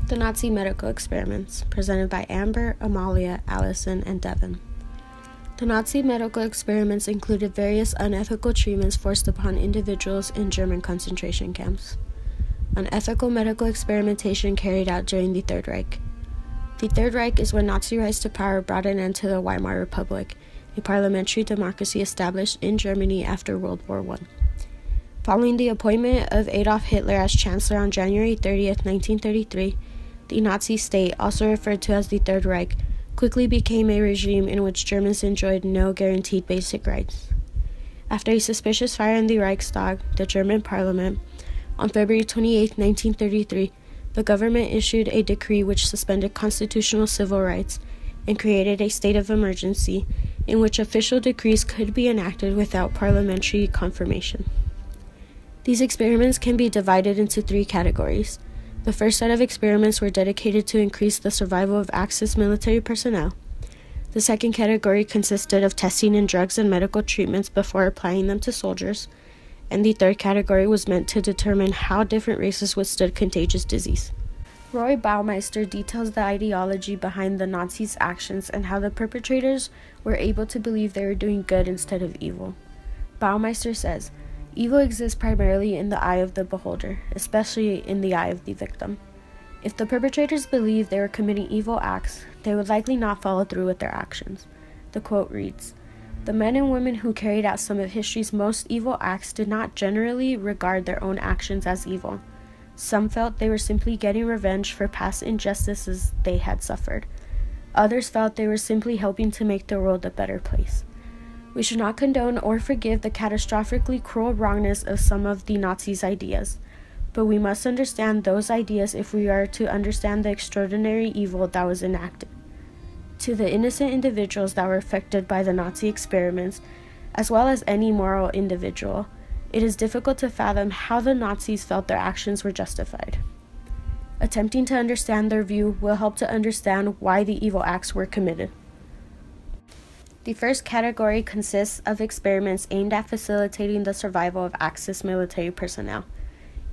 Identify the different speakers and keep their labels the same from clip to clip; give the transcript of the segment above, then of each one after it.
Speaker 1: The Nazi Medical Experiments, presented by Amber, Amalia, Allison, and Devin. The Nazi medical experiments included various unethical treatments forced upon individuals in German concentration camps. Unethical medical experimentation carried out during the Third Reich. The Third Reich is when Nazi rise to power brought an end to the Weimar Republic, a parliamentary democracy established in Germany after World War I. Following the appointment of Adolf Hitler as Chancellor on January 30, 1933, the Nazi state, also referred to as the Third Reich, quickly became a regime in which Germans enjoyed no guaranteed basic rights. After a suspicious fire in the Reichstag, the German parliament, on February 28, 1933, the government issued a decree which suspended constitutional civil rights and created a state of emergency in which official decrees could be enacted without parliamentary confirmation. These experiments can be divided into three categories. The first set of experiments were dedicated to increase the survival of Axis military personnel. The second category consisted of testing in drugs and medical treatments before applying them to soldiers. And the third category was meant to determine how different races withstood contagious disease. Roy Baumeister details the ideology behind the Nazis' actions and how the perpetrators were able to believe they were doing good instead of evil. Baumeister says, "Evil exists primarily in the eye of the beholder, especially in the eye of the victim. If the perpetrators believed they were committing evil acts, they would likely not follow through with their actions." The quote reads, "The men and women who carried out some of history's most evil acts did not generally regard their own actions as evil. Some felt they were simply getting revenge for past injustices they had suffered. Others felt they were simply helping to make the world a better place. We should not condone or forgive the catastrophically cruel wrongness of some of the Nazis' ideas, but we must understand those ideas if we are to understand the extraordinary evil that was enacted. To the innocent individuals that were affected by the Nazi experiments, as well as any moral individual, it is difficult to fathom how the Nazis felt their actions were justified. Attempting to understand their view will help to understand why the evil acts were committed." The first category consists of experiments aimed at facilitating the survival of Axis military personnel.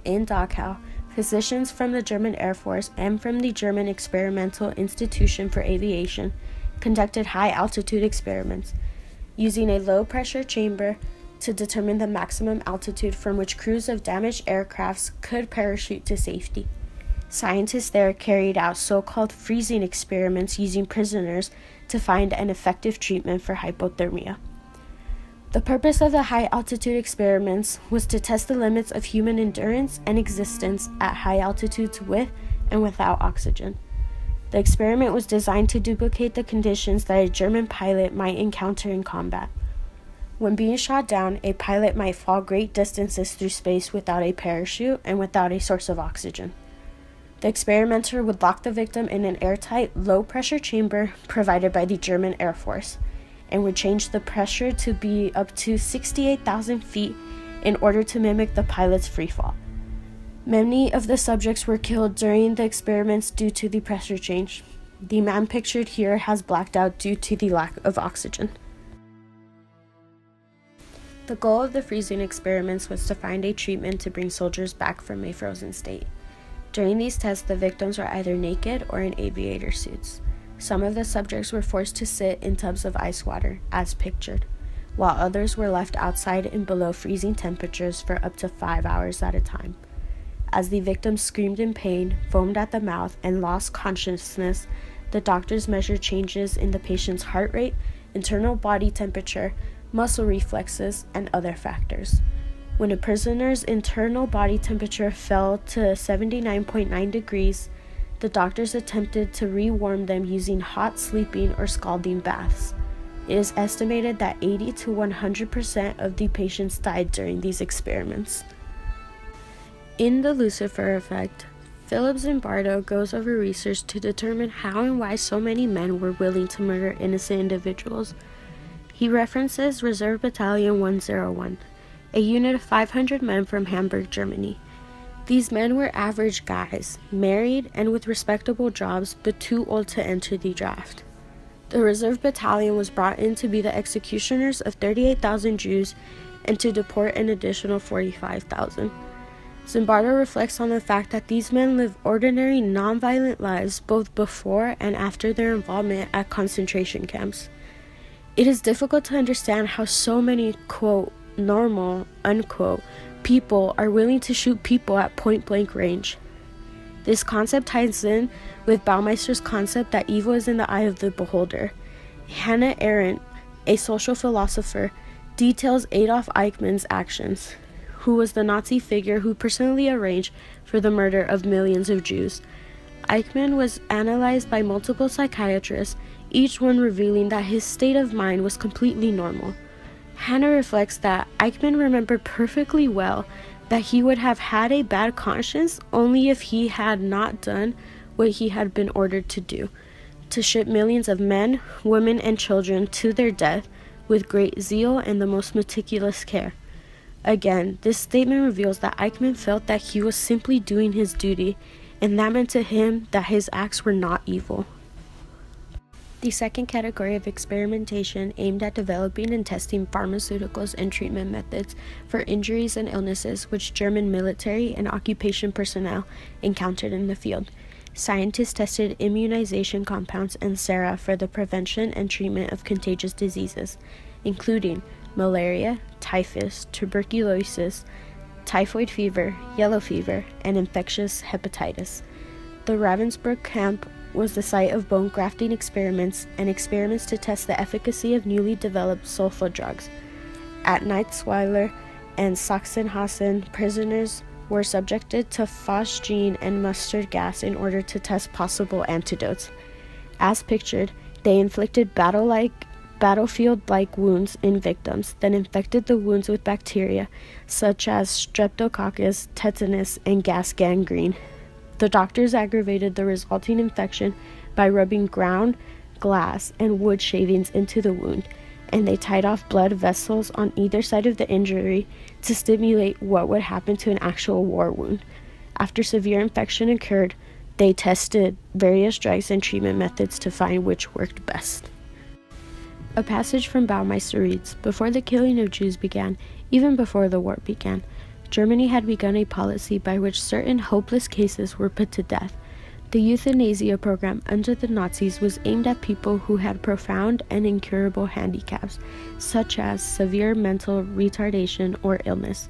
Speaker 1: In Dachau, physicians from the German Air Force and from the German Experimental Institution for Aviation conducted high-altitude experiments, using a low-pressure chamber to determine the maximum altitude from which crews of damaged aircrafts could parachute to safety. Scientists there carried out so-called freezing experiments using prisoners to find an effective treatment for hypothermia. The purpose of the high-altitude experiments was to test the limits of human endurance and existence at high altitudes with and without oxygen. The experiment was designed to duplicate the conditions that a German pilot might encounter in combat. When being shot down, a pilot might fall great distances through space without a parachute and without a source of oxygen. The experimenter would lock the victim in an airtight, low-pressure chamber provided by the German Air Force, and would change the pressure to be up to 68,000 feet in order to mimic the pilot's freefall. Many of the subjects were killed during the experiments due to the pressure change. The man pictured here has blacked out due to the lack of oxygen. The goal of the freezing experiments was to find a treatment to bring soldiers back from a frozen state. During these tests, the victims were either naked or in aviator suits. Some of the subjects were forced to sit in tubs of ice water, as pictured, while others were left outside in below freezing temperatures for up to 5 hours at a time. As the victims screamed in pain, foamed at the mouth, and lost consciousness, the doctors measured changes in the patient's heart rate, internal body temperature, muscle reflexes, and other factors. When a prisoner's internal body temperature fell to 79.9 degrees, the doctors attempted to rewarm them using hot sleeping or scalding baths. It is estimated that 80 to 100% of the patients died during these experiments. In The Lucifer Effect, Philip Zimbardo goes over research to determine how and why so many men were willing to murder innocent individuals. He references Reserve Battalion 101, a unit of 500 men from Hamburg, Germany. These men were average guys, married and with respectable jobs, but too old to enter the draft. The Reserve Battalion was brought in to be the executioners of 38,000 Jews and to deport an additional 45,000. Zimbardo reflects on the fact that these men lived ordinary, non-violent lives both before and after their involvement at concentration camps. It is difficult to understand how so many, quote, normal, unquote, people are willing to shoot people at point-blank range. This concept ties in with Baumeister's concept that evil is in the eye of the beholder. Hannah Arendt, a social philosopher, details Adolf Eichmann's actions, who was the Nazi figure who personally arranged for the murder of millions of Jews. Eichmann was analyzed by multiple psychiatrists, each one revealing that his state of mind was completely normal. Hannah reflects that Eichmann remembered perfectly well that he would have had a bad conscience only if he had not done what he had been ordered to do, to ship millions of men, women, and children to their death with great zeal and the most meticulous care. Again, this statement reveals that Eichmann felt that he was simply doing his duty, and that meant to him that his acts were not evil. The second category of experimentation aimed at developing and testing pharmaceuticals and treatment methods for injuries and illnesses which German military and occupation personnel encountered in the field. Scientists tested immunization compounds and sera for the prevention and treatment of contagious diseases, including malaria, typhus, tuberculosis, typhoid fever, yellow fever, and infectious hepatitis. The Ravensbrück camp was the site of bone grafting experiments and experiments to test the efficacy of newly developed sulfa drugs. At Nitzweiler and Sachsenhausen, prisoners were subjected to phosgene and mustard gas in order to test possible antidotes. As pictured, they inflicted battlefield-like wounds in victims, then infected the wounds with bacteria such as streptococcus, tetanus, and gas gangrene. The doctors aggravated the resulting infection by rubbing ground glass and wood shavings into the wound, and they tied off blood vessels on either side of the injury to stimulate what would happen to an actual war wound. After severe infection occurred, they tested various drugs and treatment methods to find which worked best. A passage from Baumeister reads, "Before the killing of Jews began, even before the war began, Germany had begun a policy by which certain hopeless cases were put to death. The euthanasia program under the Nazis was aimed at people who had profound and incurable handicaps, such as severe mental retardation or illness.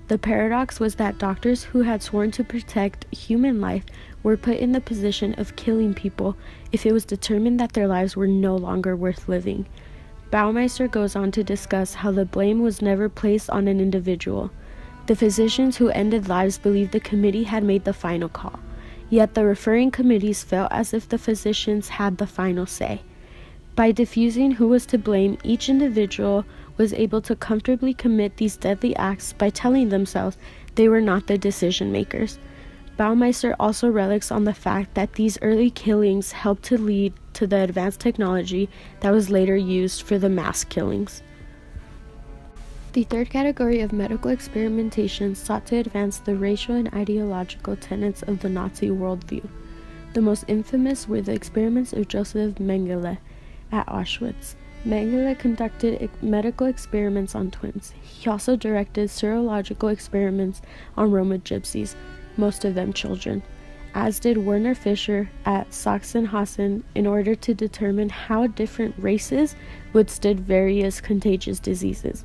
Speaker 1: The paradox was that doctors who had sworn to protect human life were put in the position of killing people if it was determined that their lives were no longer worth living." Baumeister goes on to discuss how the blame was never placed on an individual. The physicians who ended lives believed the committee had made the final call, yet the referring committees felt as if the physicians had the final say. By diffusing who was to blame, each individual was able to comfortably commit these deadly acts by telling themselves they were not the decision makers. Baumeister also relics on the fact that these early killings helped to lead to the advanced technology that was later used for the mass killings. The third category of medical experimentation sought to advance the racial and ideological tenets of the Nazi worldview. The most infamous were the experiments of Joseph Mengele at Auschwitz. Mengele conducted medical experiments on twins. He also directed serological experiments on Roma gypsies, most of them children, as did Werner Fischer at Sachsenhausen, in order to determine how different races withstood various contagious diseases.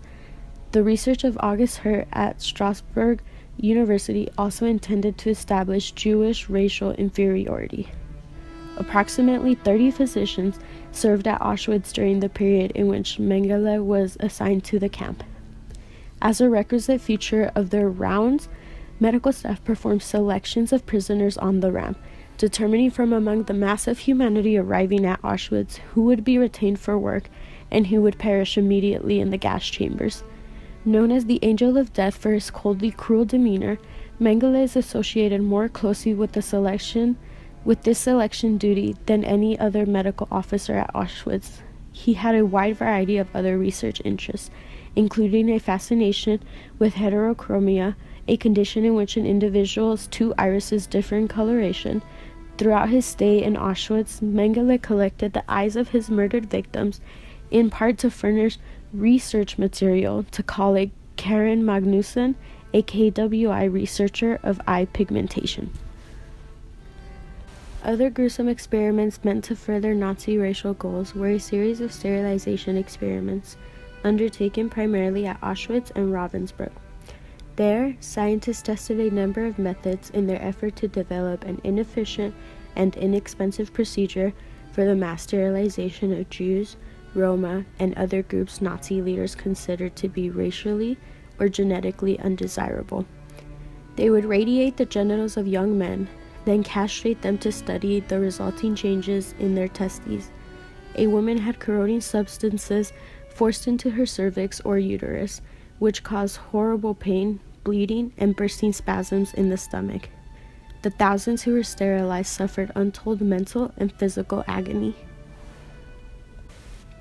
Speaker 1: The research of August Hirt at Strasbourg University also intended to establish Jewish racial inferiority. Approximately 30 physicians served at Auschwitz during the period in which Mengele was assigned to the camp. As a requisite feature of their rounds, medical staff performed selections of prisoners on the ramp, determining from among the mass of humanity arriving at Auschwitz who would be retained for work and who would perish immediately in the gas chambers. Known as the Angel of Death for his coldly cruel demeanor, Mengele is associated more closely with this selection duty than any other medical officer at Auschwitz. He had a wide variety of other research interests, including a fascination with heterochromia, a condition in which an individual's two irises differ in coloration. Throughout his stay in Auschwitz, Mengele collected the eyes of his murdered victims, in part to furnish research material to colleague Karen Magnussen a KWI researcher of eye pigmentation. Other gruesome experiments meant to further Nazi racial goals were a series of sterilization experiments undertaken primarily at Auschwitz and Ravensbrück. There, scientists tested a number of methods in their effort to develop an inefficient and inexpensive procedure for the mass sterilization of Jews, Roma, and other groups Nazi leaders considered to be racially or genetically undesirable. They would radiate the genitals of young men, then castrate them to study the resulting changes in their testes. A woman had corroding substances forced into her cervix or uterus, which caused horrible pain, bleeding, and bursting spasms in the stomach. The thousands who were sterilized suffered untold mental and physical agony.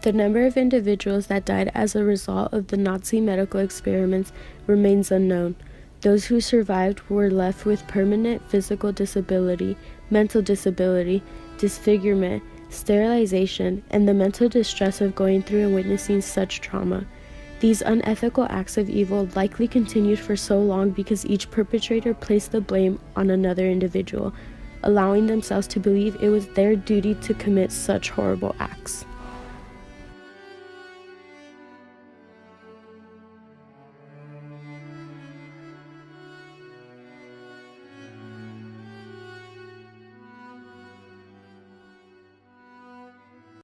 Speaker 1: The number of individuals that died as a result of the Nazi medical experiments remains unknown. Those who survived were left with permanent physical disability, mental disability, disfigurement, sterilization, and the mental distress of going through and witnessing such trauma. These unethical acts of evil likely continued for so long because each perpetrator placed the blame on another individual, allowing themselves to believe it was their duty to commit such horrible acts.